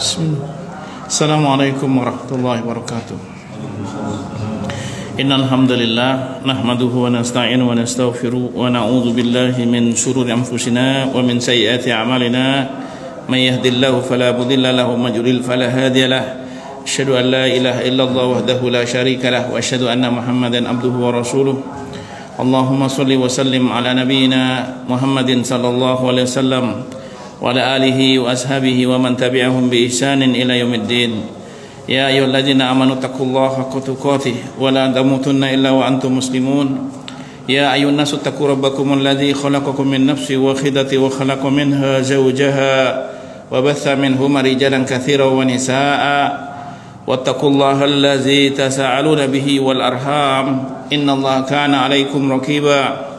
Bismillah. Assalamualaikum warahmatullahi wabarakatuh. Innal hamdalillah nahmaduhu wa nasta'inu wa nastaghfiruh wa na'udzu billahi min shururi anfusina wa min sayyiati a'malina. May yahdihillahu fala mudilla lahu wa may yudlil fala hadiya lahu. Asyhadu an la ilaha illallah wahdahu la syarika lahu wa asyhadu anna Muhammadan abduhu wa rasuluh. Allahumma shalli wa sallim ala nabiyyina Muhammadin sallallahu alaihi wasallam wa ala alihi wa ashabihi wa man tabi'ahum bi ihsanin ila yaumiddin. Ya ayyuhalladzina amanu taqullaha haqqa tuqatih wa la tamutunna illa wa antum muslimun. Ya ayyuhan nasu taqu rabbakumul ladzi khalaqakum min nafsin wahidatin wa khalaqa minha zawjaha wa batha minhuma rijalan katsiran wa nisaa'a. Wattaqullaha allazi tasaaluna bihi wal arham innallaha kana 'alaikum raqiba.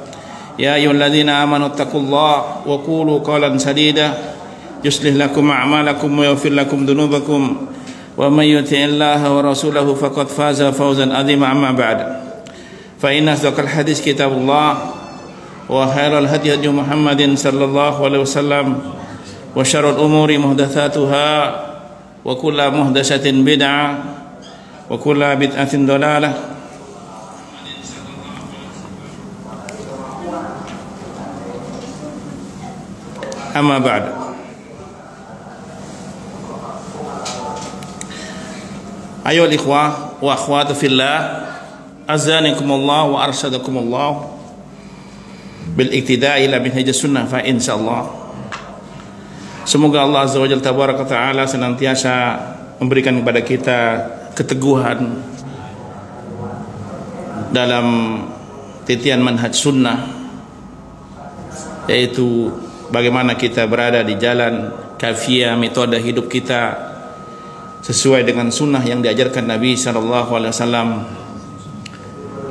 Ya ayyuhalladzina amanu taqullaha wa qulu qawlan sadida yuslih lakum a'malakum wa yaghfir lakum dhunubakum wa may yuti'illaha wa rasulahu faqad faza fawzan 'azima. Amma ba'd, fa inna asdaqal hadits kitabullah wa khairal hadi hadi Muhammadin sallallahu alaihi wasallam wa syarrul umuri muhdatsatuha wa kullu muhdatsatin bid'ah wa kullu bid'atin dhalalah. Amma ba'd. Ayyuhal ikhwah wa akhwatu fillah, azanikumullah wa arsyadakumullah bil iktida'i ila minhajis sunnah fa insyaallah. Semoga Allah azza wa jalla tabaraka taala senantiasa memberikan kepada kita keteguhan dalam titian manhaj sunnah, yaitu bagaimana kita berada di jalan kafiyah metode hidup kita sesuai dengan sunnah yang diajarkan Nabi SAW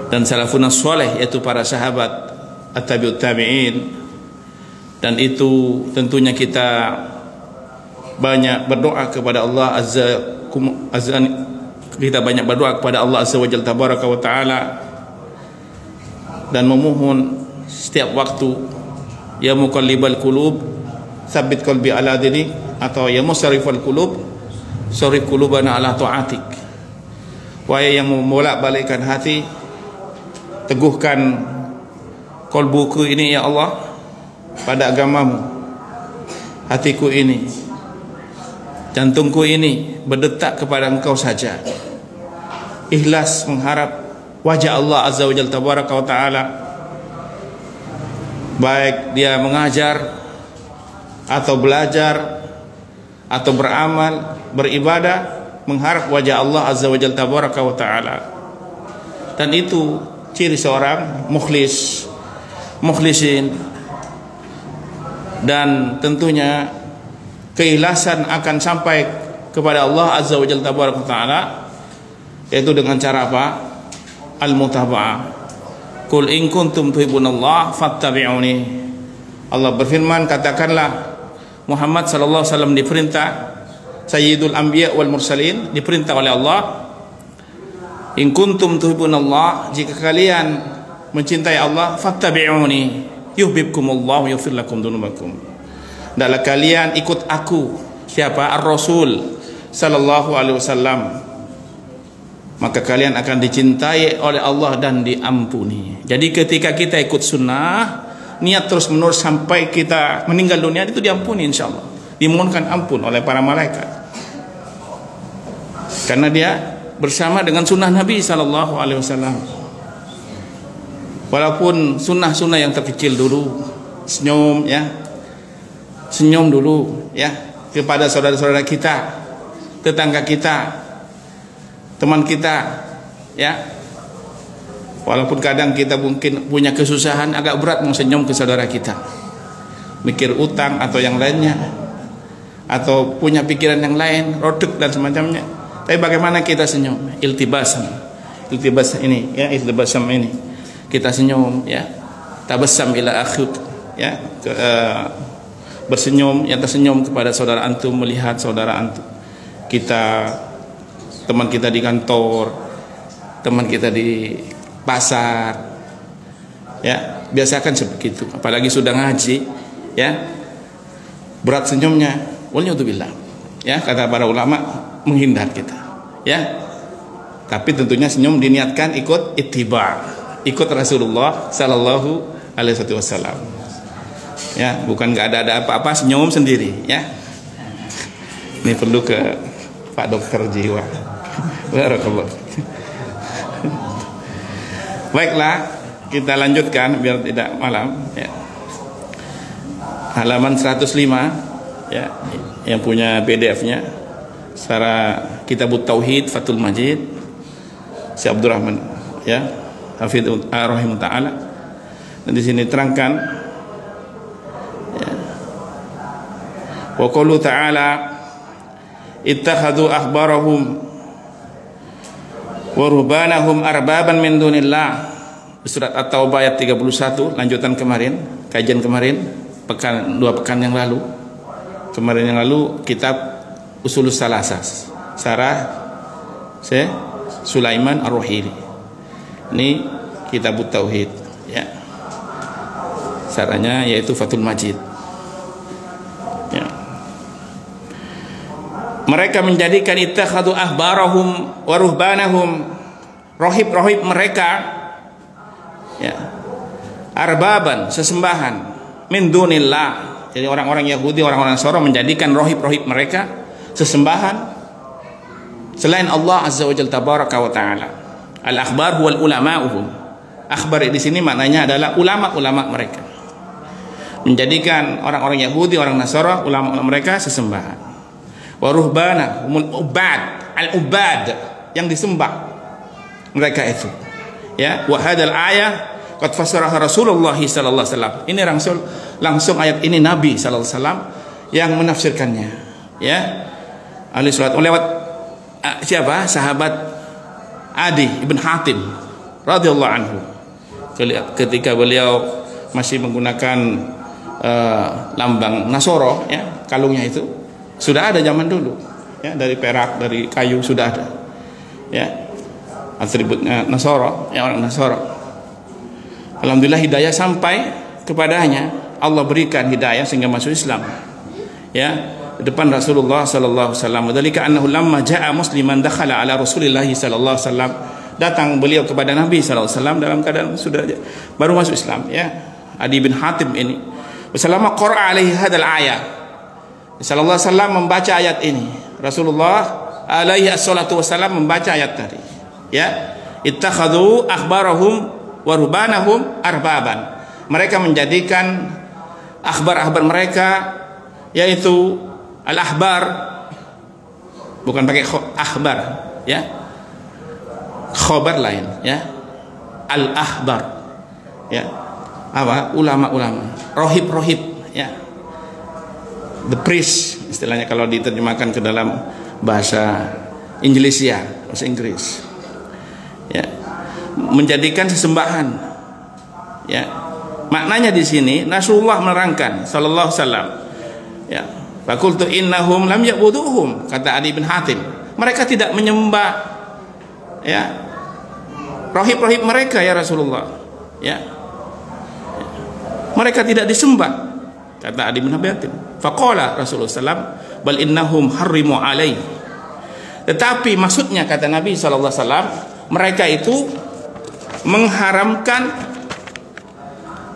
dan salafun salih, yaitu para sahabat at-tabi'ut tabi'in. Dan itu tentunya kita banyak berdoa kepada Allah kita banyak berdoa kepada Allah azza wa jalla tabaraka wa taala dan memohon setiap waktu, ya muqallibal qulub tsabbit qalbi ala dinik, atau ya musarrifal qulub sarif qulubana ala ta'atik. Wahai yang membolak-balikkan hati, teguhkan qalbuku ini ya Allah pada agamamu. Hatiku ini, jantungku ini berdetak kepada Engkau saja, ikhlas mengharap wajah Allah azza wa jalla tabaraka wa taala, baik dia mengajar atau belajar atau beramal, beribadah, mengharap wajah Allah azza wa jalla tabaraka wa taala. Dan itu ciri seorang mukhlisin. Dan tentunya keikhlasan akan sampai kepada Allah azza wa jalla tabaraka wa taala, yaitu dengan cara apa? Al-mutaba'ah. Qul in kuntum tuhibbunallah fattabi'uni. Allah berfirman, katakanlah Muhammad sallallahu alaihi wasallam diperintah, sayyidul anbiya wal mursalin, diperintah oleh Allah, in kuntum tuhibbunallah, jika kalian mencintai Allah, fattabi'uni yuhibbukumullah wa yaghfir lakum dzunubakum. Hendaklah kalian ikut aku, siapa? Ar-Rasul sallallahu alaihi wasallam, maka kalian akan dicintai oleh Allah dan diampuni. Jadi ketika kita ikut sunnah, niat terus menerus sampai kita meninggal dunia, itu diampuni insyaallah, dimohonkan ampun oleh para malaikat, karena dia bersama dengan sunnah Nabi sallallahu alaihi wasallam. Walaupun sunnah-sunnah yang terkecil dulu, senyum ya, senyum dulu ya kepada saudara-saudara kita, tetangga kita, teman kita ya. Walaupun kadang kita mungkin punya kesusahan, agak berat mau senyum ke saudara kita, mikir utang atau yang lainnya, atau punya pikiran yang lain, rodek dan semacamnya. Tapi bagaimana kita senyum? Iltibas ini ya, iltibasam ini kita senyum ya, tabassam ila akhik ya, bersenyum ya, tersenyum kepada saudara antum, melihat saudara antum, kita, teman kita di kantor, teman kita di pasar ya, biasakan seperti itu. Apalagi sudah ngaji ya, berat senyumnya, waliyadzubillah. Ya, kata para ulama, menghindar kita. Ya. Tapi tentunya senyum diniatkan ikut ittiba, ikut Rasulullah sallallahu alaihi wasallam. Ya, bukan nggak ada apa-apa senyum sendiri, ya. Ini perlu ke Pak Dokter Jiwa. Barakallah. Baiklah, kita lanjutkan biar tidak malam, ya. Halaman 105, ya, yang punya PDF-nya secara Kitabut Tauhid Fathul Majid si Abdurrahman, ya, Hafidh rahimahullah taala. Dan di sini terangkan, ya. Wa qaulu ta'ala ittakhadhu akhbarahum wa ruhbanahum arbaban min dunillah. Surat At-Taubah ayat 31, lanjutan kemarin, kajian kemarin, dua pekan yang lalu. Kemarin yang lalu kitab Usulus Salasah, Sarah Sulaiman Ar-Ruhili. Ini Kitabut Tauhid, ya. Sarahnya yaitu Fathul Majid. Ya. Mereka menjadikan ittakhadhu ahbarahum wa ruhbanahum, rohib mereka, ya, arbaban, sesembahan, min dunillah. Jadi orang-orang Yahudi, orang-orang Nasara menjadikan rohib mereka sesembahan selain Allah Azza wa Jalla tabaraka wa taala. Al-akhbar huwal ulama'uhum. Akhbar di sini maknanya adalah ulama-ulama mereka. Menjadikan orang-orang Yahudi, orang Nasara, ulama mereka sesembahan. Wa ruhbana humul ubad, al-ubad, yang disembah mereka itu. Ya, wa hadzal ayah qad fassaraha Rasulullah sallallahu alaihi wasallam. Ini langsung ayat ini Nabi sallallahu alaihi wasallam yang menafsirkannya. Ya. Alaihi salatu lewat siapa? Sahabat Adi ibn Hatim radhiyallahu anhu. Ketika beliau masih menggunakan lambang Nasoro, ya, kalungnya itu sudah ada zaman dulu, ya, dari perak, dari kayu sudah ada, ya, atributnya Nasoro, ya, orang Nasoro. Alhamdulillah hidayah sampai kepadanya, Allah berikan hidayah sehingga masuk Islam, ya, depan Rasulullah sallallahu alaihi wasallam. Dzalika annahu lamma jaa musliman dakhala ala Rasulillah sallallahu alaihi wasallam. Datang beliau kepada Nabi sallallahu alaihi wasallam dalam keadaan sudah baru masuk Islam, ya. Adi bin Hatim ini. Wasallam qara'a alaihi hadzal ayat. Sallallahu alaihi wasallam membaca ayat ini. Rasulullah alaihi assalatu wasallam membaca ayat tadi. Ya. Ittakhadhu akhbarahum wa rubanahum arbaban. Mereka menjadikan akhbar mereka, yaitu al-ahbar, bukan pakai akhbar, ya, khobar lain, ya, al-ahbar, ya, apa, ulama-ulama, rohib, ya, the priest istilahnya kalau diterjemahkan ke dalam bahasa Inggris, ya, bahasa Inggris, ya, menjadikan sesembahan, ya. Maknanya di sini Rasulullah menerangkan sallallahu alaihi wasallam, ya, faqultu innahum lam ya'buduhum, kata Adi bin Hatim, mereka tidak menyembah, ya, rohib mereka, ya Rasulullah, ya, mereka tidak disembah, kata Adi bin Hatim. Faqala Rasulullah sallam bal innahum harrimu alai, tetapi maksudnya kata Nabi sallallahu alaihi wasallam, mereka itu mengharamkan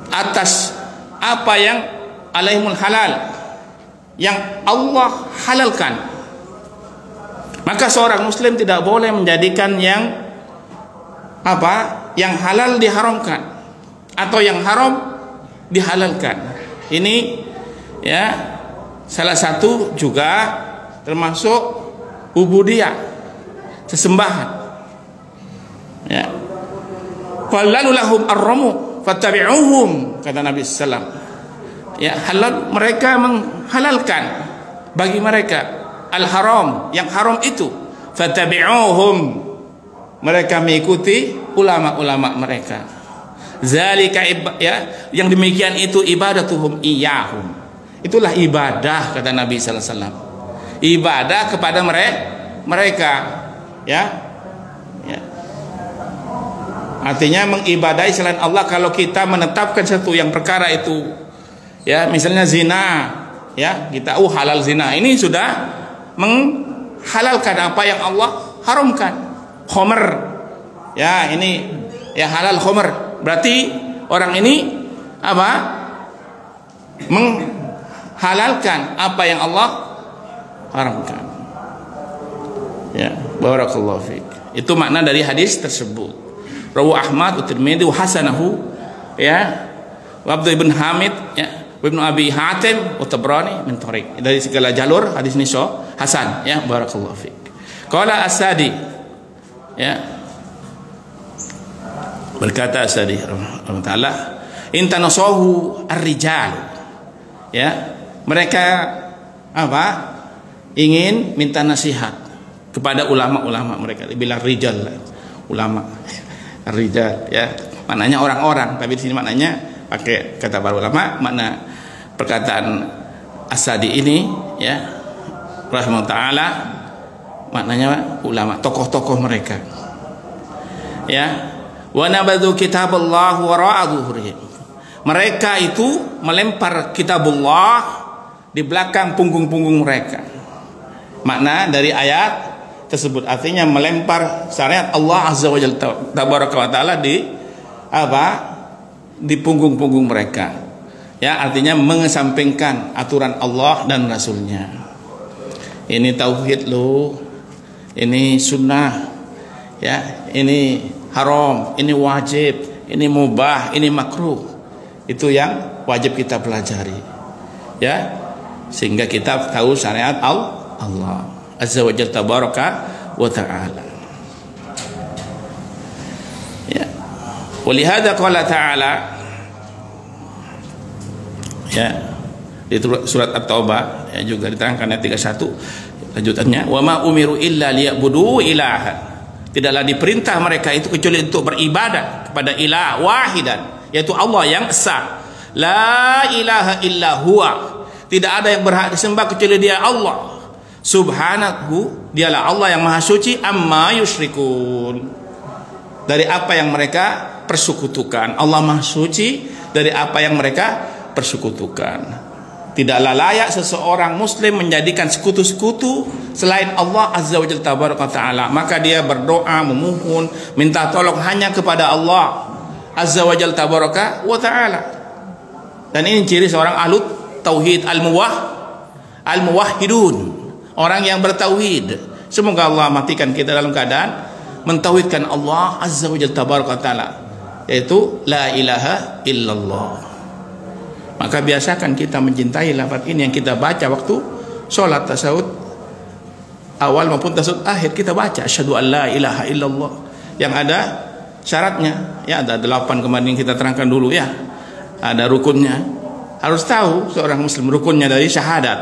atas apa yang alaihimul halal, yang Allah halalkan. Maka seorang muslim tidak boleh menjadikan yang apa, yang halal diharamkan atau yang haram dihalalkan. Ini, ya, salah satu juga termasuk ubudiyah, sesembahan, ya. Qalalu lahum arramu fattabi'uhum, kata Nabi sallallahu alaihi wasallam, ya, halal, mereka menghalalkan bagi mereka al-haram, yang haram itu, fattabi'uhum, mereka mengikuti ulama-ulama mereka. Zalika, ya, yang demikian itu ibadatuhum iyahum, itulah ibadah, kata Nabi sallallahu alaihi wasallam, ibadah kepada mereka, ya. Artinya mengibadahi selain Allah. Kalau kita menetapkan satu yang perkara itu, ya, misalnya zina, ya, kita halal zina, ini sudah menghalalkan apa yang Allah haramkan. Khomer, ya ini ya halal khomer, berarti orang ini apa? Menghalalkan apa yang Allah haramkan. Ya, barakallahu fiik. Itu makna dari hadis tersebut. Rawu Ahmad, Tirmidzi, wa hasanahu, ya, wa Abdul ibn Hamid, ya, Ibnu Abi Hatim, wa Tabrani min tariq. Dari segala jalur hadis ini hasan, ya, barakallahu fiik. Qala As-Sadi, ya, berkata As-Sadi rahimahullah taala, intanasahu ar-rijal, ya, mereka apa? Ingin minta nasihat kepada ulama-ulama, mereka dibilang rijal, ulama, rijal, ya, maknanya orang-orang, tapi di sini maknanya pakai kata para ulama. Makna perkataan As-Sadi ini, ya, rahimahullah taala, maknanya ulama, tokoh-tokoh mereka, ya, wa nabadhu kitabullah wara'a dhuhrihim, mereka itu melempar kitabullah di belakang punggung-punggung mereka. Makna dari ayat tersebut artinya melempar syariat Allah azza wa jalla tabaraka wa taala di apa? Di punggung-punggung mereka. Ya, artinya mengesampingkan aturan Allah dan Rasulnya. Ini tauhid loh, ini sunnah, ya, ini haram, ini wajib, ini mubah, ini makruh. Itu yang wajib kita pelajari, ya, sehingga kita tahu syariat Allah azza wa jalla tabaraka wa ta'ala. Ya, walihada qala ta'ala, ya, di surat At-Taubah, ya, juga diterangkan ayat 31 lanjutannya, wa ma umiru illa liya'budu ilahan, tidaklah diperintah mereka itu kecuali untuk beribadah kepada ilah wahidan, yaitu Allah yang esa, la ilaha illa huwa, tidak ada yang berhak disembah kecuali dia Allah, subhanahu, dialah Allah yang maha suci, amma yusyrikun, dari apa yang mereka persekutukan. Allah maha suci dari apa yang mereka persekutukan. Tidaklah layak seseorang muslim menjadikan sekutu-sekutu selain Allah azza wa jalla tabaraka taala, maka dia berdoa, memohon, minta tolong hanya kepada Allah azza wa jalla tabaraka wa taala. Dan ini ciri seorang ahlu tauhid, al-muwahhidun, orang yang bertauhid. Semoga Allah matikan kita dalam keadaan mentauhidkan Allah azza wa jalla tabaraka taala, yaitu la ilaha illallah. Maka biasakan kita mencintai lafaz ini yang kita baca waktu sholat tasawuf awal maupun tasawuf akhir, kita baca asyhadu an la ilaha illallah, yang ada syaratnya, ya, ada 8 kemarin kita terangkan dulu, ya, ada rukunnya. Harus tahu seorang muslim rukunnya dari syahadat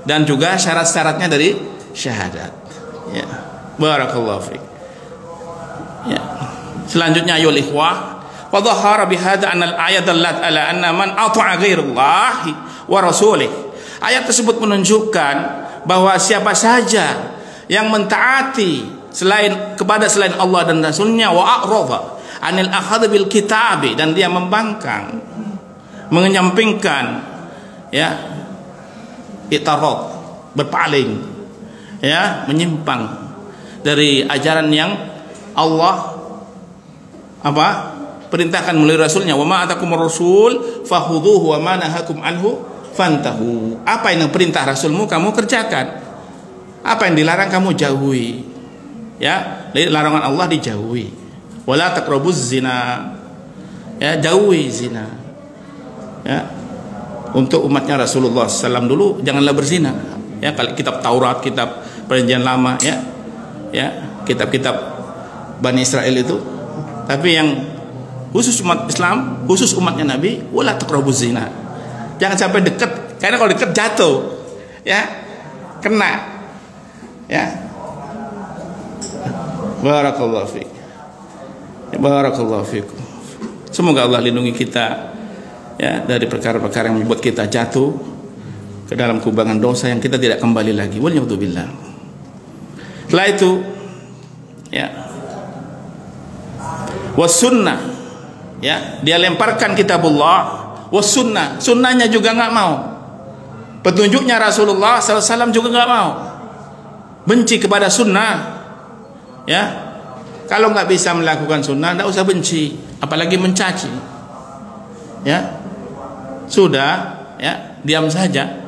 dan juga syarat-syaratnya dari syahadat, ya, barakallahu fiik. Ya, selanjutnya ayol ikhwah, wa dhahara bihadza anna al-ayat dallat ala anna man ata'a ghairallahi wa rasulih. Ayat tersebut menunjukkan bahwa siapa saja yang mentaati kepada selain Allah dan Rasulnya, wa a'radha anil akhadh bil kitabi, dan dia membangkang, menyampingkan, ya, itarad, berpaling, ya, menyimpang dari ajaran yang Allah apa? Perintahkan melalui Rasulnya, wa ma atakumur rasul fakhudhuhu wa ma nahakum anhu fantahu. Apa yang perintah Rasulmu kamu kerjakan, apa yang dilarang kamu jauhi, ya, larangan Allah dijauhi. Wala taqrabuz zina, ya, jauhi zina, ya. Untuk umatnya Rasulullah SAW dulu janganlah berzina, ya, kalau kitab Taurat, kitab Perjanjian Lama, ya, ya, kitab-kitab Bani Israel itu. Tapi yang khusus umat Islam, khusus umatnya Nabi, wala taqrabuz zina, jangan sampai dekat, karena kalau dekat jatuh, ya, kena, ya. Barakallahu fiik, barakallahu fiikum. Semoga Allah lindungi kita, ya, dari perkara-perkara yang membuat kita jatuh ke dalam kubangan dosa yang kita tidak kembali lagi. Waliyadzubillah. Setelah itu, ya, was sunnah, ya, dia lemparkan kitabullah, was sunnahnya juga nggak mau, petunjuknya Rasulullah SAW juga nggak mau, benci kepada sunnah, ya. Kalau nggak bisa melakukan sunnah, nggak usah benci, apalagi mencaci, ya. Sudah, ya, diam saja.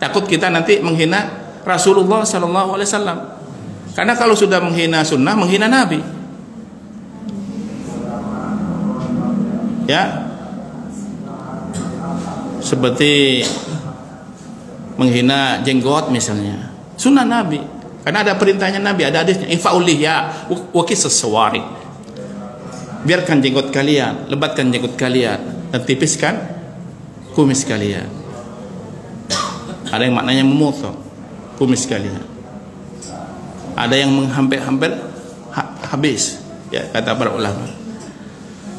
Takut kita nanti menghina Rasulullah Sallallahu Alaihi Wasallam. Karena kalau sudah menghina sunnah, menghina Nabi, ya. Seperti menghina jenggot misalnya, sunnah Nabi, karena ada perintahnya Nabi, ada hadisnya, infa'ul lihya wa qisas sawari, biarkan jenggot kalian, lebatkan jenggot kalian, dan tipiskan kumis kalian. Ada yang maknanya memotong kumis kalian, ada yang menghampir-hampir habis, ya, kata para ulama.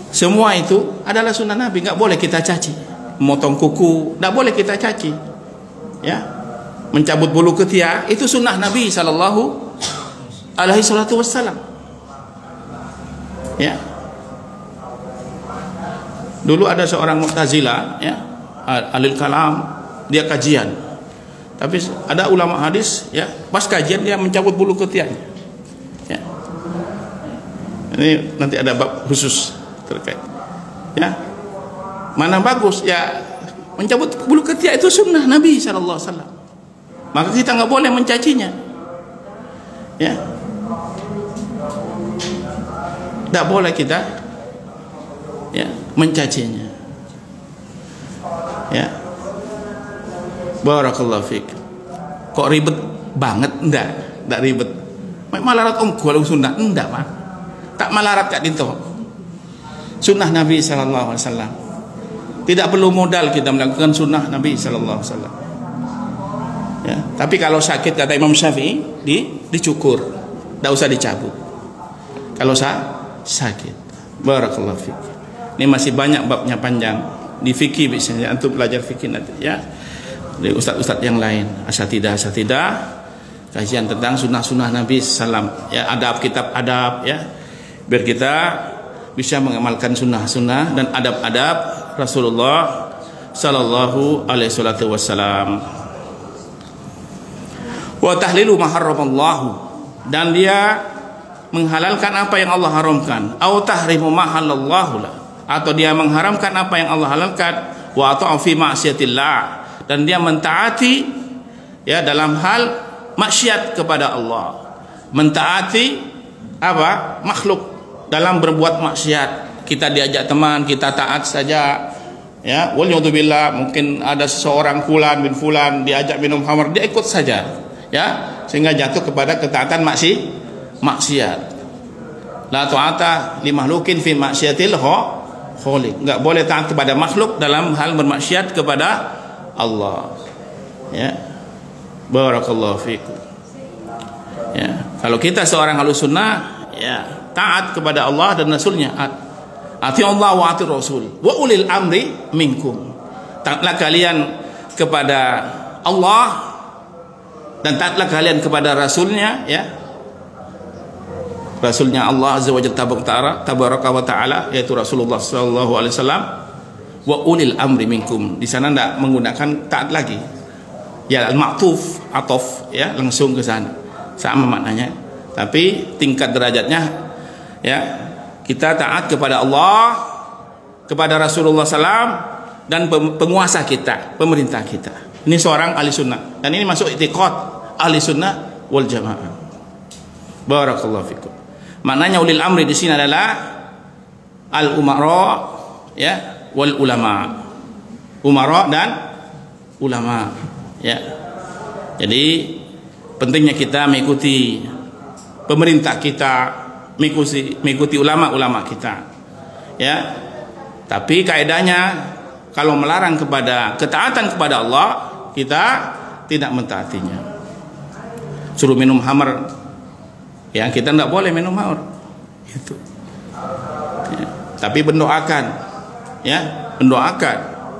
Semua itu adalah sunnah Nabi, nggak boleh kita caci. Memotong kuku, nggak boleh kita caci, ya. Mencabut bulu ketiak itu sunnah Nabi Sallallahu Alaihi Wasallam, ya. Dulu ada seorang Mu'tazilah, ya, alil kalam, dia kajian, tapi ada ulama hadis, ya, pas kajian dia mencabut bulu ketiaknya, ya. Ini nanti ada bab khusus terkait, ya. Mana bagus, ya, mencabut bulu ketiak itu sunnah Nabi Sallallahu Alaihi Wasallam. Maka kita nggak boleh mencacinya, ya. Nggak boleh kita, ya, mencacinya, ya. Barakallahu fiik. Kok ribet banget? Enggak ribet. Malarat kalau sunnah enggak, Pak. Tak malarat Kak Dinto. Sunnah Nabi Sallallahu Alaihi Wasallam. Tidak perlu modal kita melakukan sunnah Nabi Sallallahu Alaihi Wasallam, ya. Tapi kalau sakit, kata Imam Syafi'i, dicukur, tidak usah dicabut. Kalau sakit, barakallahu fiik. Ini masih banyak babnya, panjang di fikih, biasanya antum belajar fikih nanti, ya, dari ustadz-ustadz yang lain, asatidah, kajian tentang sunnah Nabi Sallam, ya, adab, kitab adab, ya, biar kita bisa mengamalkan sunnah dan adab-adab Rasulullah Sallallahu Alaihi Wasallam. Wa tahlilu ma harramallahu, dan dia menghalalkan apa yang Allah haramkan, au tahrimu ma halallahu la, atau dia mengharamkan apa yang Allah halalkan, wa ta'u fi ma'siyatillah, dan dia mentaati, ya, dalam hal maksiat kepada Allah, mentaati apa? Makhluk dalam berbuat maksiat. Kita diajak teman, kita taat saja, ya. Waliyadzubillah, mungkin ada seseorang fulan bin fulan diajak minum khamar, dia ikut saja, ya, sehingga jatuh kepada ketaatan maksiat. La ta'ata li makhluqin fi maksiatil khaliq. Enggak boleh taat kepada makhluk dalam hal bermaksiat kepada Allah, ya. Barakallahu fiikum, ya. Kalau kita seorang ahlus sunnah, ya, taat kepada Allah dan Rasulnya. Ati Allah wa ati Rasul wa ulil amri minkum. Taatlah kalian kepada Allah dan taatlah kalian kepada Rasulnya, ya. Rasulnya Allah Azza wa Jalla tabaraka wa ta'ala, yaitu Rasulullah Sallallahu Alaihi Wasallam. Wa ulil amri minkum, di sana tidak menggunakan taat lagi, ya, al-ma'tuf, atof, ya, langsung ke sana, sama maknanya, tapi tingkat derajatnya, ya, kita taat kepada Allah, kepada Rasulullah SAW, dan penguasa kita, pemerintah kita. Ini seorang ahli sunnah, dan ini masuk i'tiqad ahli sunnah wal jamaah. Barakallahu fikum. Maknanya ulil amri di sini adalah al umara, ya, wal ulama, umara dan ulama, ya. Jadi pentingnya kita mengikuti pemerintah kita, mengikuti ulama-ulama kita, ya. Tapi kaidahnya kalau melarang kepada ketaatan kepada Allah, kita tidak mentaatinya. Suruh minum khamar, ya, kita tidak boleh minum khamar, itu, ya. Tapi mendoakan, ya, mendoakan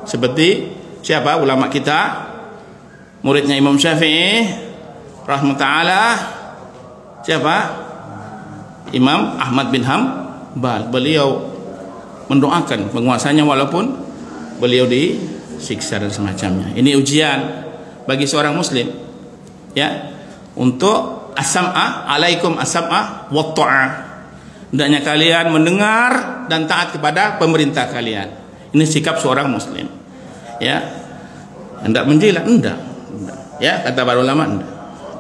seperti siapa ulama kita, muridnya Imam Syafi'i rahmatullah, siapa? Imam Ahmad bin Hanbal. Beliau mendoakan penguasanya walaupun beliau disiksa dan semacamnya. Ini ujian bagi seorang muslim, ya, untuk as-sam'a, alaikum as-sam'a wa ta'ah. Hendaknya kalian mendengar dan taat kepada pemerintah kalian. Ini sikap seorang muslim. Ya. Hendak menjilat, enggak. Ya, kata para ulama enggak.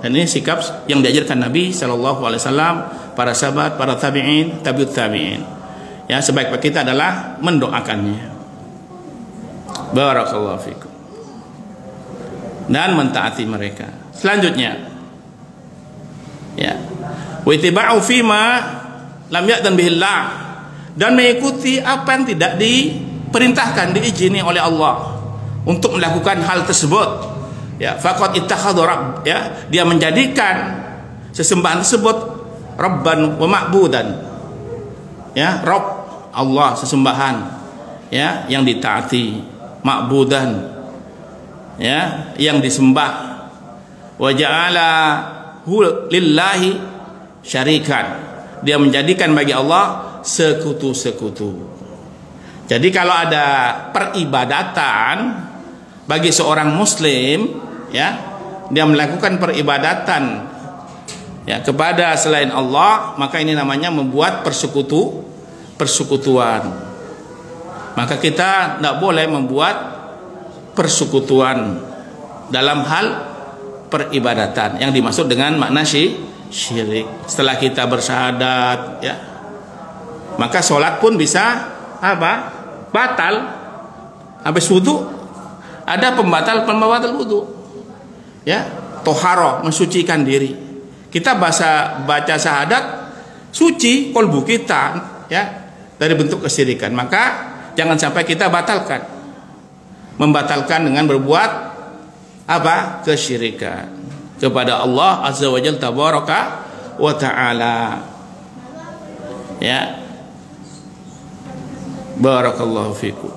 Dan ini sikap yang diajarkan Nabi sallallahu alaihi wasallam, para sahabat, para tabi'in, tabi'ut tabi'in. Ya, sebaik-baik kita adalah mendoakannya. Barakallahu fikum. Dan mentaati mereka. Selanjutnya, ya, wa ittiba'u fima lam ya'dan bihillah, dan mengikuti apa yang tidak diperintahkan, diizini oleh Allah untuk melakukan hal tersebut. Ya, faqad ittakhadha rabb, ya, dia menjadikan sesembahan tersebut rabban wa ma'budan. Ya, Rabb Allah, sesembahan, ya, yang ditaati, ma'budan, ya, yang disembah. Wa ja'ala lillahi syarikan, dia menjadikan bagi Allah sekutu-sekutu. Jadi kalau ada peribadatan bagi seorang muslim, ya, dia melakukan peribadatan, ya, kepada selain Allah, maka ini namanya membuat persekutuan. Maka kita tidak boleh membuat persekutuan dalam hal peribadatan yang dimaksud dengan makna syirik. Setelah kita bersyahadat, ya, maka sholat pun bisa apa? Batal. Habis wudu ada pembatal wudu. Ya, toharo, mensucikan diri. Kita baca syahadat, suci kolbu kita, ya, dari bentuk kesyirikan. Maka jangan sampai kita batalkan, membatalkan dengan berbuat apa? Kesyirikan kepada Allah azza wa jalla tabaraka wa ta'ala. Ya, barakallahu fikum.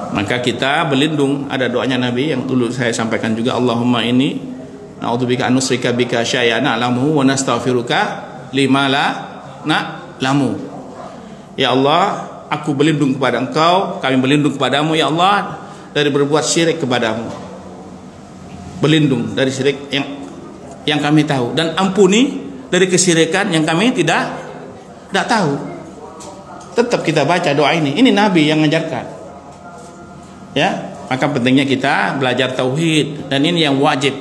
Maka kita berlindung, ada doanya Nabi yang dulu saya sampaikan juga, Allahumma inni na'udzubika an nusyrika bika syai'an na'lamuhu wa nastaghfiruka lima la na'lamu. Ya Allah, aku berlindung kepada Engkau, kami berlindung kepadamu ya Allah dari berbuat syirik kepadamu. Berlindung dari syirik yang kami tahu, dan ampuni dari kesyirikan yang kami tidak tahu. Tetap kita baca doa ini. Ini Nabi yang mengajarkan. Ya, maka pentingnya kita belajar tauhid, dan ini yang wajib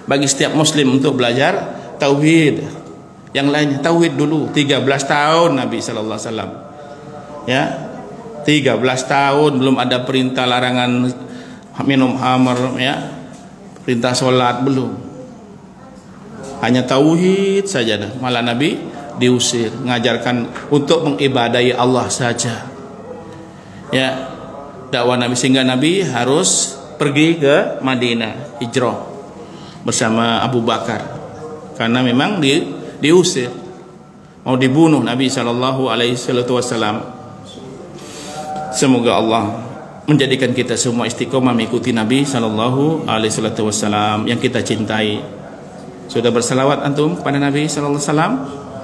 bagi setiap muslim untuk belajar tauhid. Yang lainnya tauhid dulu. 13 tahun Nabi sallallahu alaihi wasallam. Ya. 13 tahun belum ada perintah larangan minum khamr, ya. Perintah salat belum. Hanya tauhid saja dah. Malah Nabi diusir, mengajarkan untuk mengibadahi Allah saja. Ya. Dakwah Nabi, sehingga Nabi harus pergi ke Madinah, hijrah bersama Abu Bakar. Karena memang diusir, mau dibunuh Nabi sallallahu alaihi wasallam. Semoga Allah menjadikan kita semua istiqomah mengikuti Nabi sallallahu alaihi wasallam yang kita cintai. Sudah bersalawat antum pada Nabi sallallahu alaihi wasallam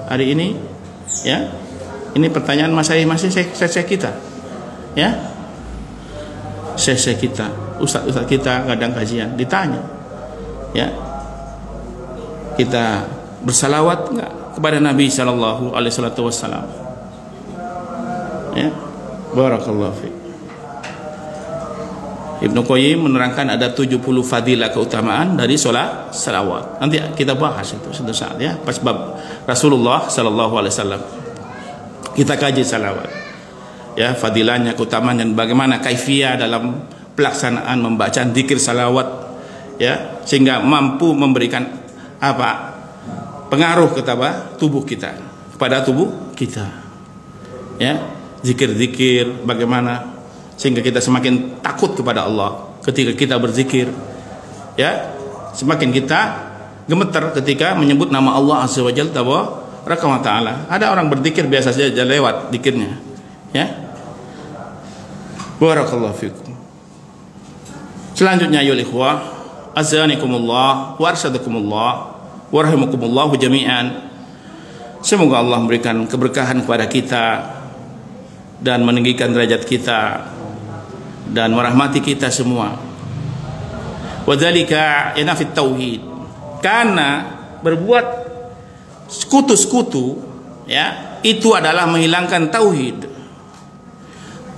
hari ini? Ya. Ini pertanyaan masih saya kita. Ya. Saya kita, ustaz-ustaz kita kadang kajian ditanya. Ya. Kita bersalawat enggak kepada Nabi sallallahu alaihi wasallam? Ya, barakallahu fiik. Ibnu Qayyim menerangkan ada 70 fadilah keutamaan dari salat salawat. Nanti kita bahas itu suatu saat, ya, pas bab Rasulullah sallallahu alaihi wasallam. Kita kaji salawat. Ya, fadilahnya, keutamaan, dan bagaimana kaifiyah dalam pelaksanaan membaca zikir salawat, ya, sehingga mampu memberikan apa? Pengaruh kepada tubuh kita, kepada tubuh kita. Ya, zikir-zikir bagaimana sehingga kita semakin takut kepada Allah ketika kita berzikir. Ya, semakin kita gemeter ketika menyebut nama Allah azza wa jalla tabaraka ta'ala. Ada orang berzikir biasa saja lewat zikirnya. Ya. Barakallahu fikum. Selanjutnya ayyuhal ikhwah, azanikumullah wa arsyadakumullah wa rahimakumullah jami'an. Semoga Allah memberikan keberkahan kepada kita dan meninggikan derajat kita dan merahmati kita semua. Wadzalika yanafit tauhid. Karena berbuat sekutu-sekutu, ya, itu adalah menghilangkan tauhid.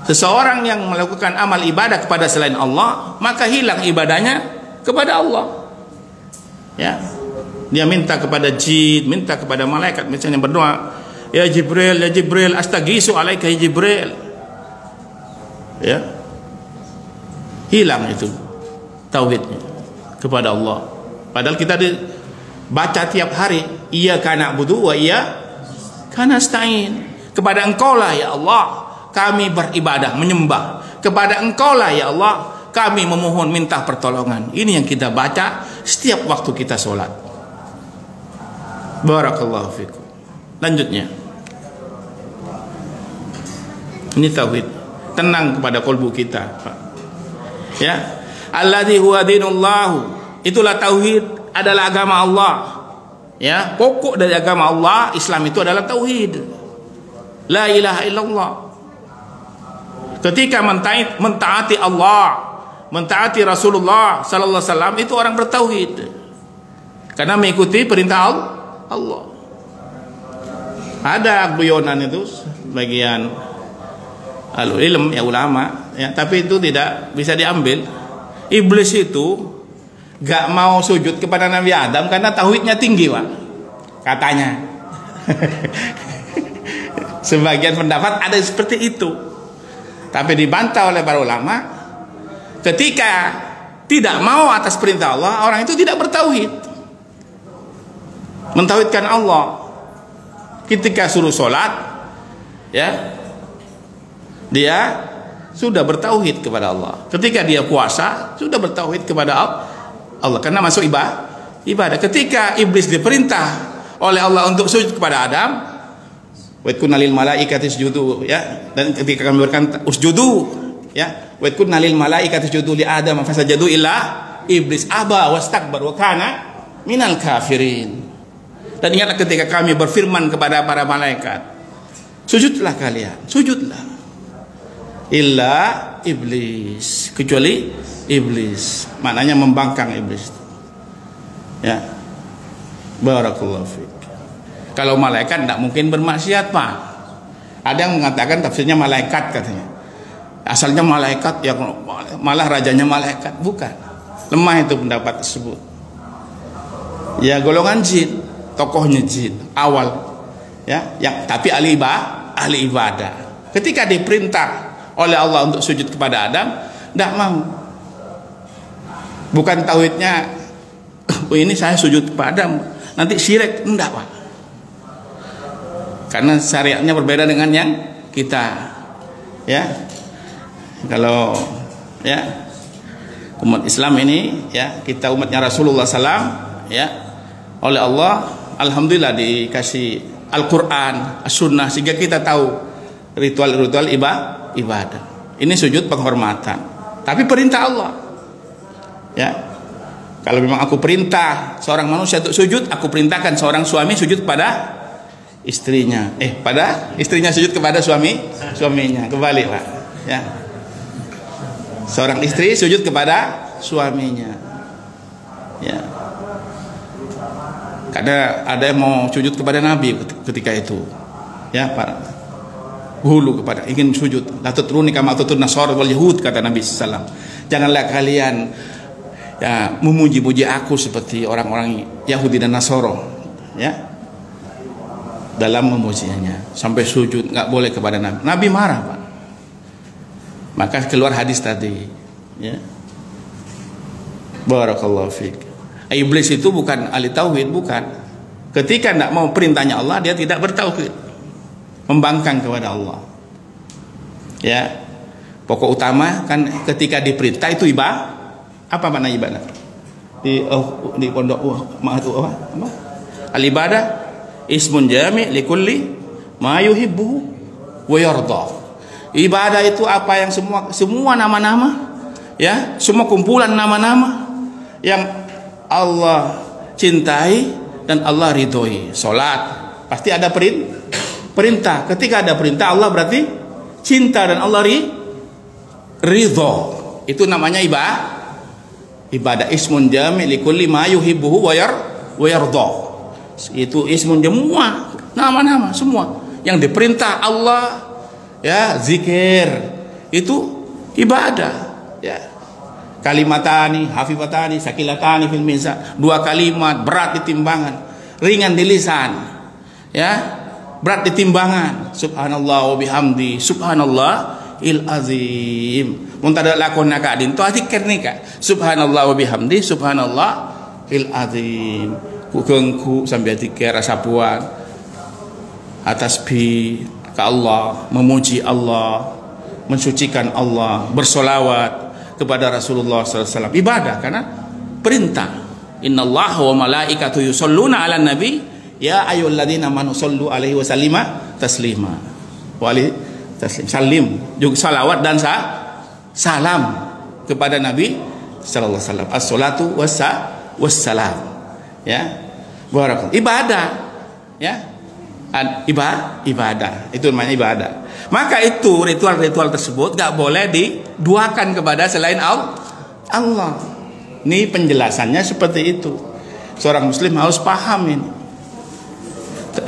Seseorang yang melakukan amal ibadah kepada selain Allah, maka hilang ibadahnya kepada Allah. Ya. Dia minta kepada jin, minta kepada malaikat, misalnya berdoa, ya Jibril, astaghiitsu alaika ya Jibril. Ya. Hilang itu tauhidnya kepada Allah. Padahal kita baca tiap hari, iyyaka na'budu wa iyyaka nasta'in. Kepada Engkaulah ya Allah kami beribadah, menyembah. Kepada Engkaulah ya Allah kami memohon, minta pertolongan. Ini yang kita baca setiap waktu kita sholat. Barakallahu fikum. Lanjutnya, ini tauhid, tenang kepada kalbu kita, Pak. Ya, alladzi huwa dinullahu, itulah tauhid, adalah agama Allah. Ya, pokok dari agama Allah, Islam itu adalah tauhid. La ilaha illallah. Ketika mentaati Allah, mentaati Rasulullah sallallahu alaihi wasallam, itu orang bertauhid. Karena mengikuti perintah Allah. Ada guyonan itu bagian al-ilm, ya ulama, ya, tapi itu tidak bisa diambil. Iblis itu gak mau sujud kepada Nabi Adam karena tauhidnya tinggi, Pak. Katanya. Sebagian pendapat ada seperti itu. Tapi dibantah oleh para ulama, ketika tidak mau atas perintah Allah, orang itu tidak bertauhid. Mentauhidkan Allah. Ketika suruh sholat, ya, dia sudah bertauhid kepada Allah. Ketika dia puasa, sudah bertauhid kepada Allah, karena masuk ibadah. Ketika iblis diperintah oleh Allah untuk sujud kepada Adam, wa kunna lil malaikati isjudu, ya, dan ketika kami berkata usjudu, ya, wa kunna lil malaikati isjudu li Adam fasajadu illa iblis aba wastakbar wa kana minal kafirin. Dan ingatlah ketika kami berfirman kepada para malaikat, sujudlah kalian, sujudlah, illa iblis, kecuali iblis, maknanya membangkang iblis. Ya, barakallahu fiik. Kalau malaikat tidak mungkin bermaksiat, Pak. Ada yang mengatakan tafsirnya malaikat, katanya asalnya malaikat, yang malah rajanya malaikat. Bukan, lemah itu pendapat tersebut. Ya, golongan jin, tokohnya jin awal, ya, yang tapi ahli ibadah. Ketika diperintah oleh Allah untuk sujud kepada Adam, tidak mau. Bukan tauhidnya, oh ini saya sujud kepada Adam, nanti syirik, enggak, Pak. Karena syariatnya berbeda dengan yang kita, ya. Kalau, ya, umat Islam ini, ya, kita umatnya Rasulullah SAW, ya, oleh Allah, alhamdulillah dikasih Al-Quran, As-Sunnah, sehingga kita tahu ritual-ritual ibadah. Ini sujud penghormatan, tapi perintah Allah. Ya, kalau memang aku perintah seorang manusia untuk sujud, aku perintahkan seorang suami sujud pada istrinya, pada istrinya sujud kepada suaminya, kebalik, Pak. Ya, seorang istri sujud kepada suaminya. Ya, karena ada yang mau sujud kepada Nabi ketika itu, ya, Pak, hulu kepada ingin sujud, la tutruni kama tutun nasara wal yahud, kata Nabi sallallahu alaihi wasallam. Janganlah kalian, ya, memuji-muji aku seperti orang-orang Yahudi dan Nasoro, ya, dalam memujinya sampai sujud, nggak boleh kepada Nabi. Nabi marah, Pak. Maka keluar hadis tadi, ya. Barakallahu fiik. Iblis itu bukan ahli tauhid, bukan. Ketika tidak mau perintahnya Allah, dia tidak bertauhid, membangkang kepada Allah. Ya, pokok utama kan ketika diperintah itu ibadah. Apa makna ibadah? Di pondok apa? Al ibadah ismun jami' likulli ma yuhibbu wa yarda. Ibadah itu apa yang semua nama-nama, ya, semua kumpulan nama-nama yang Allah cintai dan Allah ridhoi. Salat pasti ada perintah. Ketika ada perintah Allah berarti cinta dan Allah ridho. Itu namanya Ibadah ismun jami' likulli ma yuhibbuhu wa yarda. Itu ismun semua, nama-nama semua yang diperintah Allah, ya, zikir itu ibadah, ya. Kalimatani hafifatani sakilatani fil mizan, 2 kalimat berat di timbangan, ringan di lisan, ya, berat di timbangan. Subhanallah wa bihamdi subhanallahil azim. Mun tada lakon nakadin to zikir nika. Subhanallah wa bihamdi subhanallahil azim. Ku keungku sambil zikir asapuan atas bi ke Allah, memuji Allah, mensucikan Allah, bersolawat kepada Rasulullah SAW. Ibadah karena perintah. Innallaha wa malaikatu yusholluna 'alan nabi ya ayyuhalladzina amanu shollu alaihi wa sallima taslima. Wa alaihi taslim. Salim juga salawat dan salam kepada Nabi sallallahu alaihi wasallam. As-salatu wassalam. Ya. Barakallahu. Ibadah. Ya. Ibadah. Itu namanya ibadah. Maka itu ritual-ritual tersebut gak boleh diduakan kepada selain Allah. Ini penjelasannya seperti itu. Seorang muslim harus paham ini.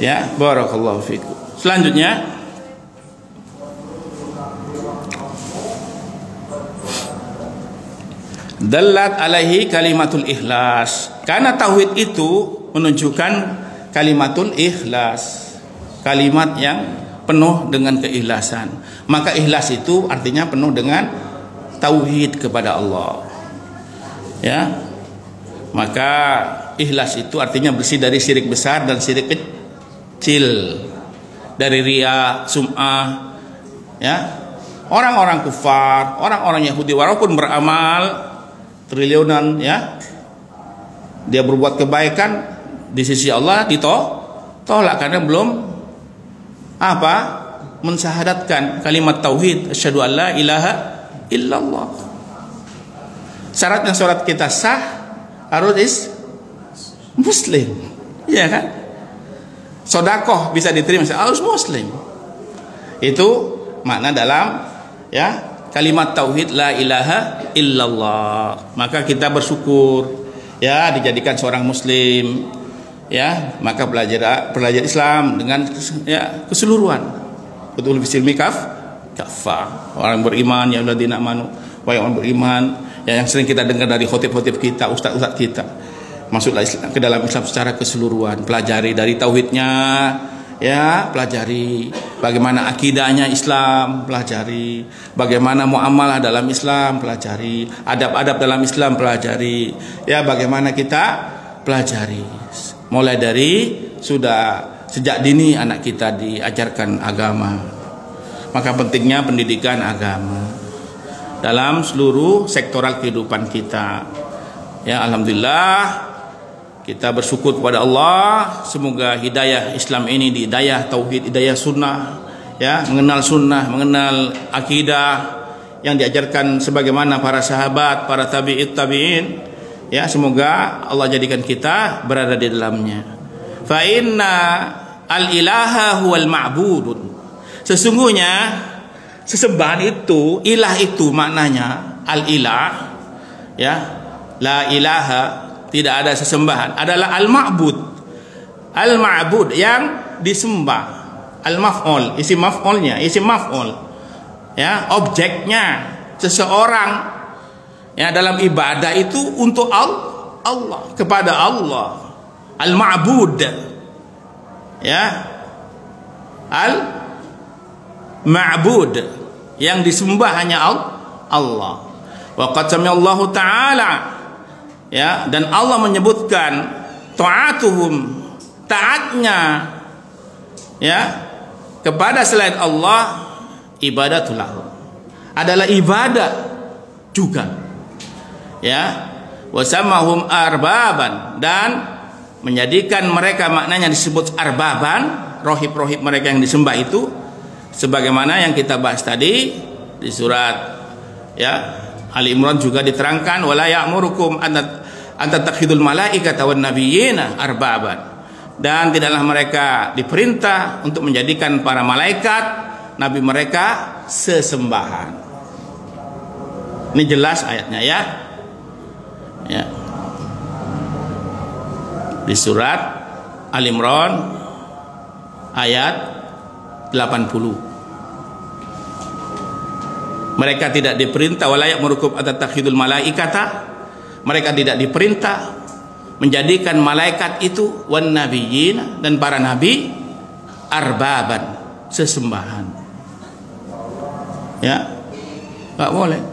Ya, barakallahu fikum. Selanjutnya, dallat alaihi kalimatul ikhlas. Karena tauhid itu menunjukkan kalimatul ikhlas. Kalimat yang penuh dengan keikhlasan. Maka ikhlas itu artinya penuh dengan tauhid kepada Allah. Ya. Maka ikhlas itu artinya bersih dari syirik besar dan syirik kecil. Dari riya, sum'ah, ya. Orang-orang kufar, orang-orang Yahudi walaupun beramal triliunan, ya. Dia berbuat kebaikan di sisi Allah ditolak karena belum mensyahadatkan kalimat tauhid, asyhadu an la ilaha illallah. Syaratnya sholat kita sah harus muslim, ya kan? Sedekah bisa diterima harus muslim. Itu makna dalam, ya, kalimat tauhid la ilaha illallah. Maka kita bersyukur, ya, dijadikan seorang muslim. Ya, maka belajar Islam dengan, ya, keseluruhan. Betul bisilmi kafah. Orang beriman, ya alladzina amanu, wa yang beriman, ya, yang sering kita dengar dari khotib-khotib kita, ustaz-ustaz kita. Masuklah ke dalam Islam secara keseluruhan. Pelajari dari tauhidnya, ya, pelajari bagaimana akidahnya Islam, pelajari bagaimana muamalah dalam Islam, pelajari adab-adab dalam Islam, pelajari, ya, bagaimana kita pelajari. Mulai dari sejak dini anak kita diajarkan agama. Maka pentingnya pendidikan agama dalam seluruh sektoral kehidupan kita. Ya, alhamdulillah kita bersyukur kepada Allah. Semoga hidayah Islam ini, hidayah tauhid, hidayah sunnah, ya, mengenal sunnah, mengenal akidah yang diajarkan sebagaimana para sahabat, para tabi'in. Ya, semoga Allah jadikan kita berada di dalamnya. Fa inna al-ilaha huwal ma'budun. Sesungguhnya sesembahan itu, ilah itu maknanya al-ilah, ya. La ilaha, tidak ada sesembahan, adalah al-ma'bud. Al-ma'bud yang disembah. Al-maf'ul, isim maf'ulnya, isim maf'ul. Ya, objeknya seseorang. Ya, dalam ibadah itu untuk Allah, kepada Allah. Al-ma'bud. Ya. Al-ma'bud yang disembah hanya Allah. Wa qad sami'allahu ta'ala, ya, dan Allah menyebutkan ta'atuhum, taatnya, ya, kepada selain Allah, ibadatullah, adalah ibadah juga. Ya, wasamahum arbaban, dan menjadikan mereka, maknanya disebut arbaban, rohib-rohib mereka yang disembah itu, sebagaimana yang kita bahas tadi di surat, ya, Ali Imran juga diterangkan, wala ya'murukum an tattakhidul malaikata wan nabiyyina arbaban, dan tidaklah mereka diperintah untuk menjadikan para malaikat, nabi mereka sesembahan. Ini jelas ayatnya, ya. Ya. Di surat Al-Imran ayat 80. Mereka tidak diperintah wala ya'murukum atattakhidul malaikata. Mereka tidak diperintah menjadikan malaikat itu wan nabiyyin dan para nabi arbaban, sesembahan. Ya. Enggak boleh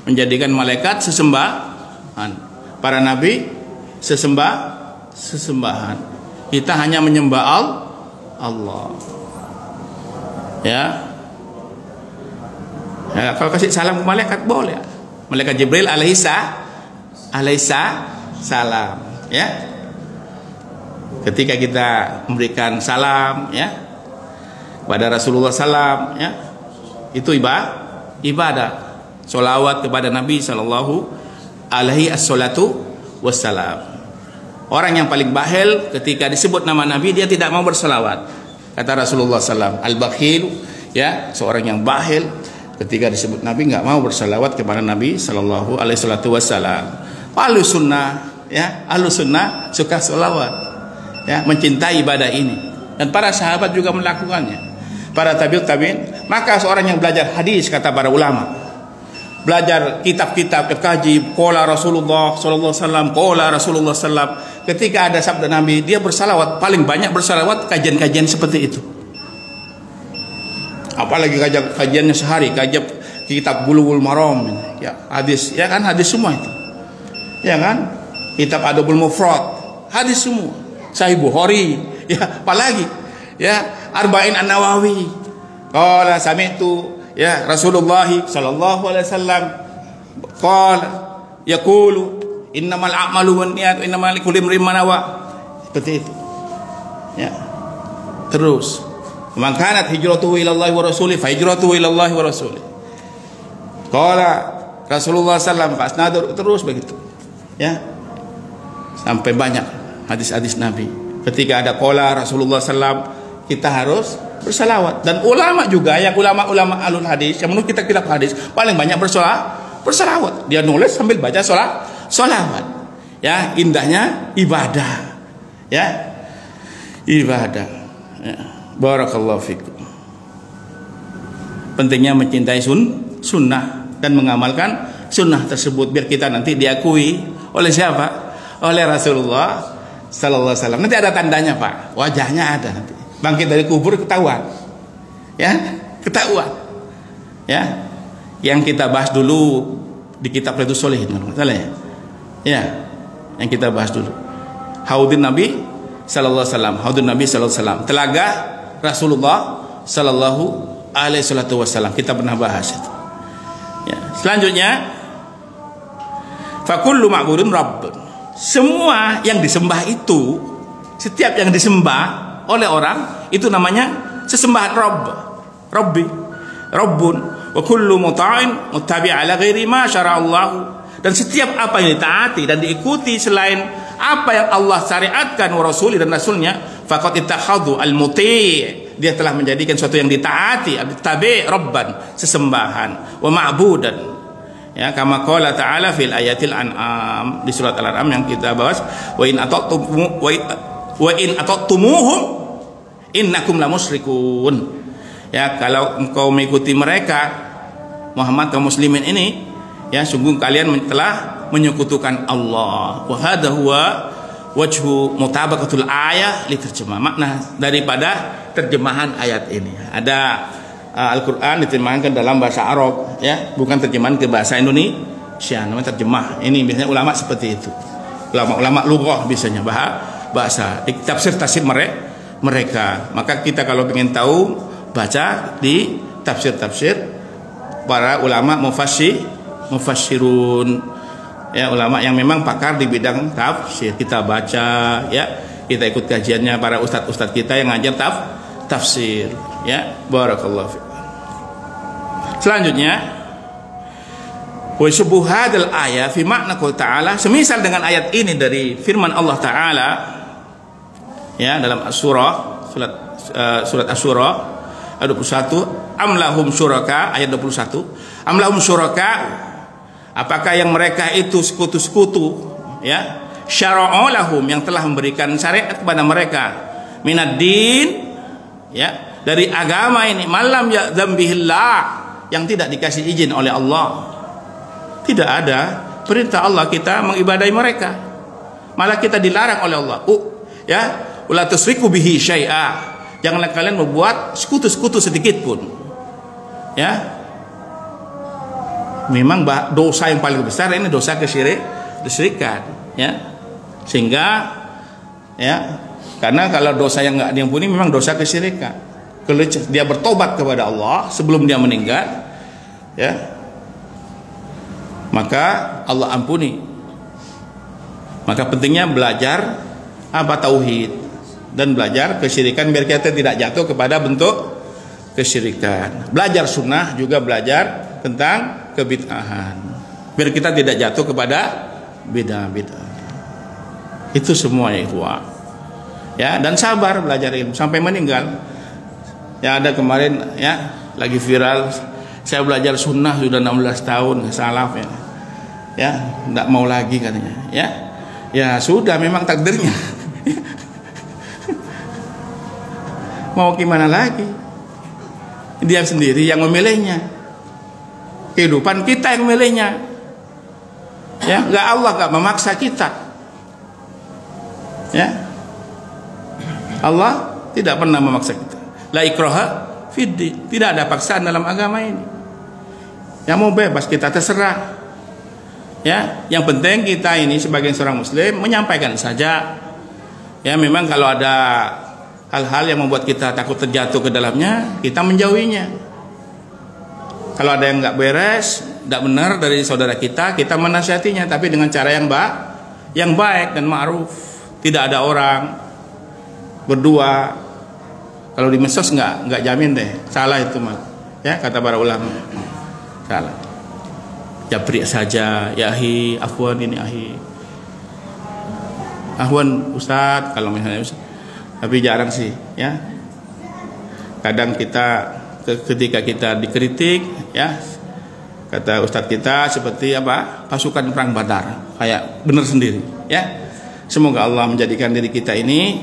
menjadikan malaikat sesembahan, para nabi sesembahan. Kita hanya menyembah Allah. Ya. Ya, kalau kasih salam ke malaikat boleh. Malaikat Jibril alaihi salam, ya. Ketika kita memberikan salam, ya, kepada Rasulullah salam, ya, itu ibadah. Sholawat kepada Nabi sallallahu alaihi wassalam. Orang yang paling bakhil ketika disebut nama Nabi dia tidak mau berselawat. Kata Rasulullah sallam, al-bakhil, ya, seorang yang bakhil ketika disebut Nabi nggak mau berselawat kepada Nabi sallallahu alaihi wassalam. Ahlus sunnah, ya, ahlus sunnah suka selawat, ya, mencintai ibadah ini, dan para sahabat juga melakukannya, para tabi'in. Maka seorang yang belajar hadis, kata para ulama, belajar kitab-kitab, kaji qala Rasulullah sallallahu alaihi wasallam, qala Rasulullah sallam, ketika ada sabda Nabi dia bersalawat, paling banyak bersalawat kajian-kajian seperti itu. Apalagi kajiannya sehari, kajian kitab Bulughul Maram, ya, hadis, ya kan, hadis semua itu. Ya kan? Kitab Adabul Mufrad, hadis semua. Sahih Bukhari, ya, apalagi, ya, Arba'in An-Nawawi. Qala sami'tu, ya, Rasulullah sallallahu alaihi wasallam qala yaqulu innamal a'malu binniyat wa innamal likulli imrin ma nawa. Seperti itu. Ya. Terus, man kanat hijratuhu ila Allah wa rasulih fa hijratuhu ila Allah wa rasulih. Qala Rasulullah sallallahu alaihi wasallam, terus begitu. Ya, sampai banyak hadis-hadis Nabi. Ketika ada qala Rasulullah sallam, kita harus bersalawat. Dan ulama juga, ya, ulama alul hadis yang menurut kita kitab hadis paling banyak bersalawat. Dia nulis sambil baca salawat. Ya, indahnya ibadah. Ya, ibadah. Ya. Barakallahu fikum. Pentingnya mencintai sunnah dan mengamalkan sunnah tersebut biar kita nanti diakui oleh siapa? Oleh Rasulullah sallallahu alaihi wasallam. Nanti ada tandanya, Pak. Wajahnya ada nanti. Bangkit dari kubur ketahuan. Ya, ketahuan. Ya. Yang kita bahas dulu di kitab Riyadhus Shalihin, salah ya? Ya. Yang kita bahas dulu. Haudun Nabi sallallahu alaihi wasallam, Haudun Nabi sallallahu alaihi wasallam. Telaga Rasulullah sallallahu alaihi wasallam. Kita pernah bahas itu. Ya. Selanjutnya, fakullu ma'budun rabbun. Semua yang disembah itu, setiap yang disembah oleh orang itu namanya sesembahan Rabbi, Rabbun. Wa kullu muta'in muttabi' ala ghairi ma syara'allahu. Dan setiap apa yang ditaati dan diikuti selain apa yang Allah syariatkan wa rasuli dan rasulnya, faqad ittakhadhu al-muti', dia telah menjadikan sesuatu yang ditaati, tabi' rabban, sesembahan, wa ma'budan. Ya, kama qala ta'ala fil ayatil an'am, di surat Al-An'am yang kita bahas, wa in ata'tumuhum innakum lamusyrikun. Ya, kalau engkau mengikuti mereka Muhammad kaum muslimin ini, ya, sungguh kalian telah menyekutukan Allah. Wa hadha huwa wajhu mutabaqatul ayah li terjemah. Makna daripada terjemahan ayat ini. Ada Al-Quran diterjemahkan dalam bahasa Arab, ya, bukan terjemahan ke bahasa Indonesia. Namanya terjemah. Ini biasanya ulama seperti itu. Ulama lughah biasanya bahasa di tafsir mereka. Maka kita kalau ingin tahu, baca di tafsir para ulama mufassirun, ya, ulama yang memang pakar di bidang tafsir. Kita baca, ya, kita ikut kajiannya para ustadz kita yang ngajar tafsir, ya. Barakallahu fiik. Selanjutnya, wa syubuhadal ayat fi makna qaul ta'ala, semisal dengan ayat ini dari firman Allah Ta'ala, ya, dalam surat Asy-Syura ayat 21, am lahum syuraka, ayat 21, am lahum syuraka, apakah yang mereka itu sekutu-sekutu ya, syara'a lahum, yang telah memberikan syariat kepada mereka, minad din, ya, dari agama ini, malam ya'zam bihillah, yang tidak dikasih izin oleh Allah. Tidak ada perintah Allah kita mengibadahi mereka, malah kita dilarang oleh Allah. Ya, wala tusriku bihi syai'a, janganlah kalian membuat sekutu-sekutu sedikit pun. Ya, memang dosa yang paling besar ini dosa kesyirikan, ya. Sehingga, ya, karena kalau dosa yang nggak diampuni memang dosa kesyirikan. Kalau dia bertobat kepada Allah sebelum dia meninggal, ya, maka Allah ampuni. Maka pentingnya belajar tauhid dan belajar kesyirikan biar kita tidak jatuh kepada bentuk kesyirikan. Belajar sunnah juga belajar tentang kebid'ahan biar kita tidak jatuh kepada bid'ah. Itu semua ya ikhwah. Ya, dan sabar belajar ilmu sampai meninggal. Ya, ada kemarin, ya, lagi viral, saya belajar sunnah sudah 16 tahun salaf, ya. Ya, enggak mau lagi katanya. Ya. Ya sudah, memang takdirnya. Mau gimana lagi? Dia sendiri yang memilihnya. Kehidupan kita yang memilihnya. Ya, enggak, Allah enggak memaksa kita. Ya. Allah tidak pernah memaksa kita. La ikraha fiddin, tidak ada paksaan dalam agama ini. Yang mau bebas kita terserah. Ya, yang penting kita ini sebagai seorang muslim menyampaikan saja. Ya, memang kalau ada hal-hal yang membuat kita takut terjatuh ke dalamnya, kita menjauhinya. Kalau ada yang nggak beres, nggak benar dari saudara kita menasihatinya, tapi dengan cara yang baik dan ma'ruf. Tidak ada orang berdua. Kalau di medsos nggak jamin deh, salah itu mal. Ya, kata para ulama, salah. Japri saja, ya ahi, afwan ini ahi, afwan Ustadz, kalau misalnya Ustadz. Tapi jarang sih, ya. Kadang kita ketika kita dikritik, ya, kata Ustadz kita seperti apa, pasukan perang Badar, kayak bener sendiri, ya. Semoga Allah menjadikan diri kita ini,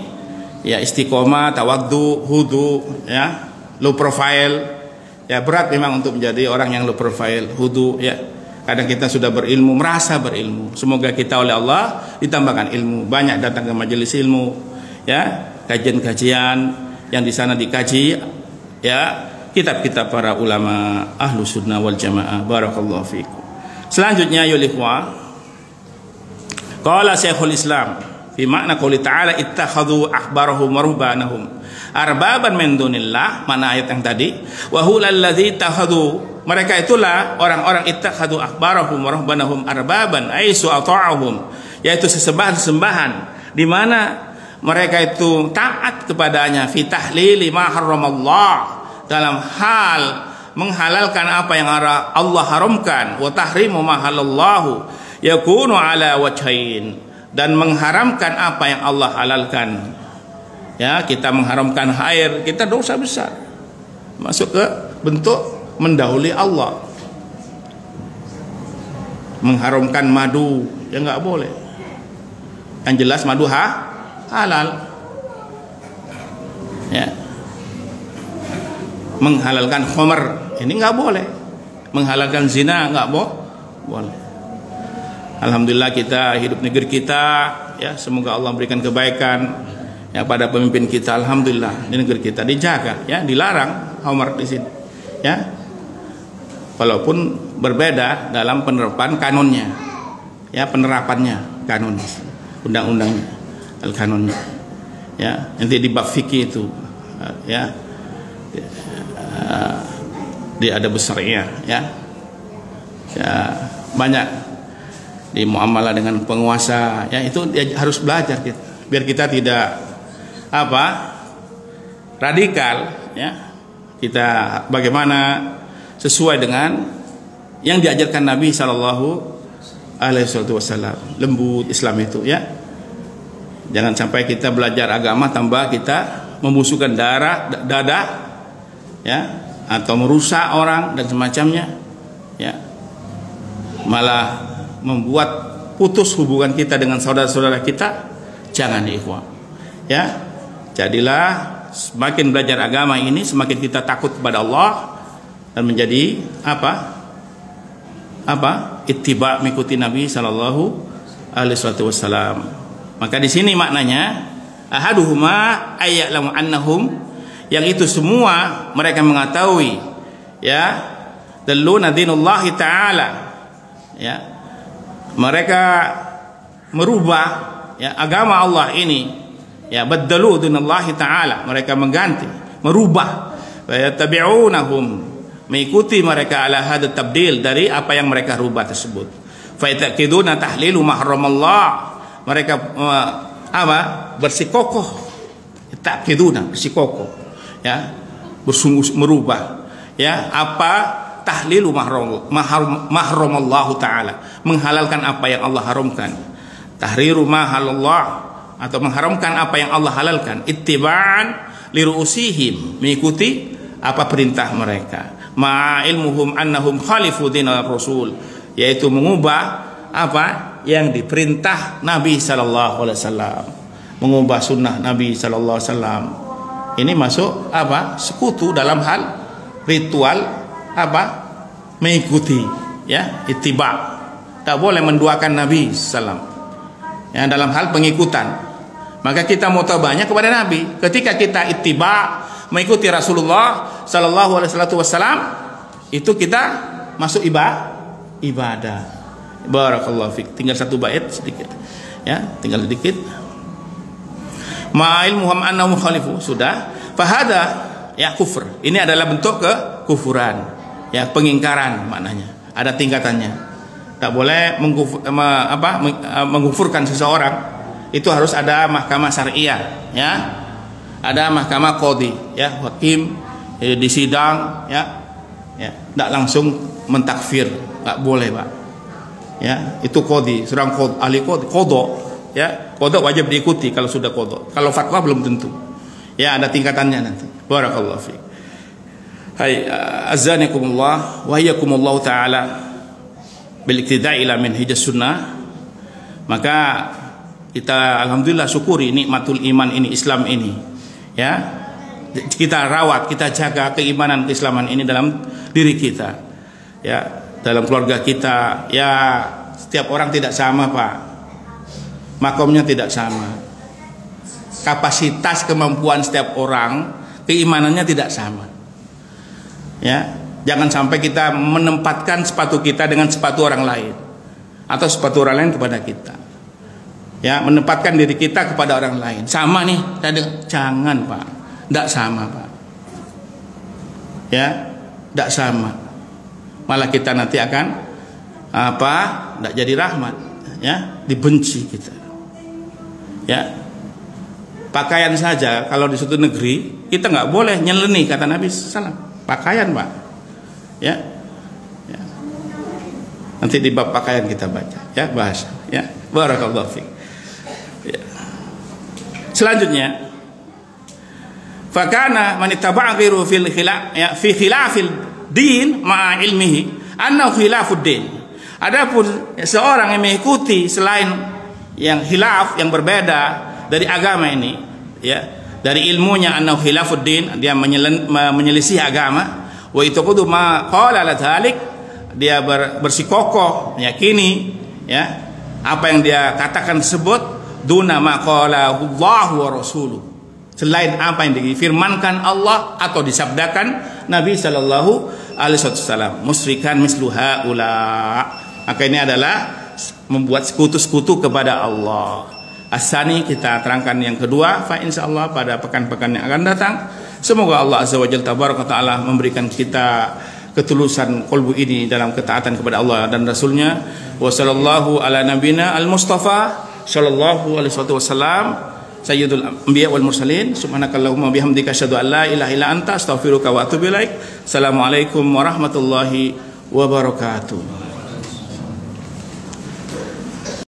ya, istiqomah, tawaddu, hudu, ya, low profile. Ya, berat memang untuk menjadi orang yang low profile, hudu, ya. Kadang kita sudah berilmu, merasa berilmu. Semoga kita oleh Allah ditambahkan ilmu, banyak datang ke majelis ilmu, ya, kajian-kajian yang di sana dikaji, ya, kitab-kitab para ulama ahlu sunnah wal jamaah. Barakallahu fikum. Selanjutnya yulikhwa, qala Syekhul Islam fi makna qouli ta'ala ittakhadhu ahbarahum wa ruhbanahum arbaban min dunillah, mana ayat yang tadi, wa hulal ladzi takhadhu, mereka itulah orang-orang ittakhadhu ahbarahum wa ruhbanahum arbaban aisu ata'ahum, yaitu sesembahan-sembahan di mana mereka itu taat kepadanya, fi tahlili ma harramallah, dalam hal menghalalkan apa yang Allah haramkan, wa tahrimu ma halallahu yakunu ala wajhain, dan mengharamkan apa yang Allah halalkan. Ya, kita mengharamkan air, kita dosa besar, masuk ke bentuk mendahului Allah. Mengharamkan madu, ya nggak boleh. Yang jelas madu halal. Ya. Menghalalkan khamar, ini nggak boleh. Menghalalkan zina nggak boleh. Alhamdulillah kita hidup negeri kita, ya, semoga Allah berikan kebaikan, ya, pada pemimpin kita. Alhamdulillah di negeri kita dijaga, ya, dilarang khamar di sini, ya, walaupun berbeda dalam penerapan kanunnya, ya, penerapannya kanun undang-undangnya, al-kanunnya, ya, nanti di bab fikih itu, ya, di adab syariah, ya, banyak di muamalah dengan penguasa, ya, itu harus belajar kita, biar kita tidak radikal, ya, kita bagaimana sesuai dengan yang diajarkan Nabi Shallallahu Alaihi Wasallam, lembut Islam itu, ya. Jangan sampai kita belajar agama tambah kita membusukkan dada, ya, atau merusak orang dan semacamnya, ya, malah membuat putus hubungan kita dengan saudara-saudara kita? Jangan, ikhwan. Ya, jadilah semakin belajar agama ini semakin kita takut kepada Allah dan menjadi ittiba, mengikuti Nabi sallallahu alaihi wasallam. Maka di sini maknanya ahaduhuma ayya'lamu annahum, yang itu semua mereka mengetahui, ya, dalluna dinullahi ta'ala, ya, mereka merubah, ya, agama Allah ini, ya, baddalu dinallahi ta'ala, mereka mengganti, merubah, wa yattabi'unahum, mengikuti mereka ala hadat tabdil, dari apa yang mereka rubah tersebut. Fa yataqiduna tahlilu mahramallah, mereka bersikokoh, taqiduna, bersikokoh, ya, bersungguh merubah, ya, apa tahlilu mahramallahu ta'ala, menghalalkan apa yang Allah haramkan, tahriru mahalallah, atau mengharamkan apa yang Allah halalkan, ittiba'an liru'usihim, mengikuti apa perintah mereka, ma'ilmuhum annahum khalifu dinal rasul, yaitu mengubah apa yang diperintah Nabi sallallahu alaihi wasallam, mengubah sunnah Nabi sallallahu alaihi wasallam. Ini masuk sekutu dalam hal ritual mengikuti, ya, ittiba. Tak boleh menduakan Nabi sallam, ya, dalam hal pengikutan. Maka kita mau banyak kepada Nabi. Ketika kita ittiba, mengikuti Rasulullah sallallahu alaihi wasallam, itu kita masuk ibadah. Barakallahu fik. Tinggal satu bait sedikit, ya, tinggal sedikit. Ma'ilmuhum annahum khalifu, sudah. Fahada, ya, kufur. Ini adalah bentuk kekufuran, ya, pengingkaran maknanya. Ada tingkatannya. Tak boleh mengkufurkan seseorang. Itu harus ada mahkamah syariah, ya. Ada mahkamah qadhi, ya, hakim, di sidang, ya. Ya, tidak langsung mentakfir, tak boleh, Pak. Ya, itu qadhi, seorang ahli qadha, ya, qadha wajib diikuti kalau sudah qadha. Kalau fatwa belum tentu. Ya, ada tingkatannya nanti. Barakallahu fiik. Hai, azanikumullah wa iyyakumullah taala bil iktida'i ila minhaj sunnah. Maka kita alhamdulillah syukuri nikmatul iman ini, Islam ini, ya. Kita rawat, kita jaga keimanan keislaman ini dalam diri kita, ya, dalam keluarga kita. Ya, setiap orang tidak sama, Pak, makomnya tidak sama, kapasitas kemampuan setiap orang, keimanannya tidak sama, ya. Jangan sampai kita menempatkan sepatu kita dengan sepatu orang lain, atau sepatu orang lain kepada kita, ya, menempatkan diri kita kepada orang lain. Sama nih, jangan, Pak, tidak sama, Pak, ya, tidak sama. Malah kita nanti akan tidak jadi rahmat, ya, dibenci kita, ya. Pakaian saja kalau di suatu negeri kita nggak boleh nyeleni, kata Nabi SAW. Pakaian, Pak, ya, ya. Nanti di bab pakaian kita baca, ya, bahasa, ya. Barakallahu fiik. Ya. Selanjutnya, fakana man ittaba'a ghairu fil khilaf, ya, fi khilafil din ma'a ilmihi annahu khilafud din. Adapun seorang yang mengikuti selain yang khilaf, yang berbeda dari agama ini, ya, dari ilmunya, annahu khilafud din, dia menyelisih agama, wa itaqudu ma qala la dzalik, dia bersikokoh meyakini, ya, apa yang dia katakan tersebut, duna ma qala Allah wa rasuluh, selain apa yang difirmankan Allah atau disabdakan Nabi sallallahu alaihi wasallam, musyrikan misluha ula. Maka ini adalah membuat sekutu-sekutu kepada Allah. Asani, kita terangkan yang kedua, fa insyaallah pada pekan-pekan yang akan datang. Semoga Allah azza wajalla tabaraka taala memberikan kita ketulusan qalbu ini dalam ketaatan kepada Allah dan Rasulnya. Wa sallallahu ala nabina al mustafa sallallahu alaihi wasallam sayyidul anbiya wal mursalin. Subhanakallahumma bihamdika asyhadu an la ilaha illa anta astaghfiruka wa atubu ilaik. Assalamualaikum warahmatullahi wabarakatuh.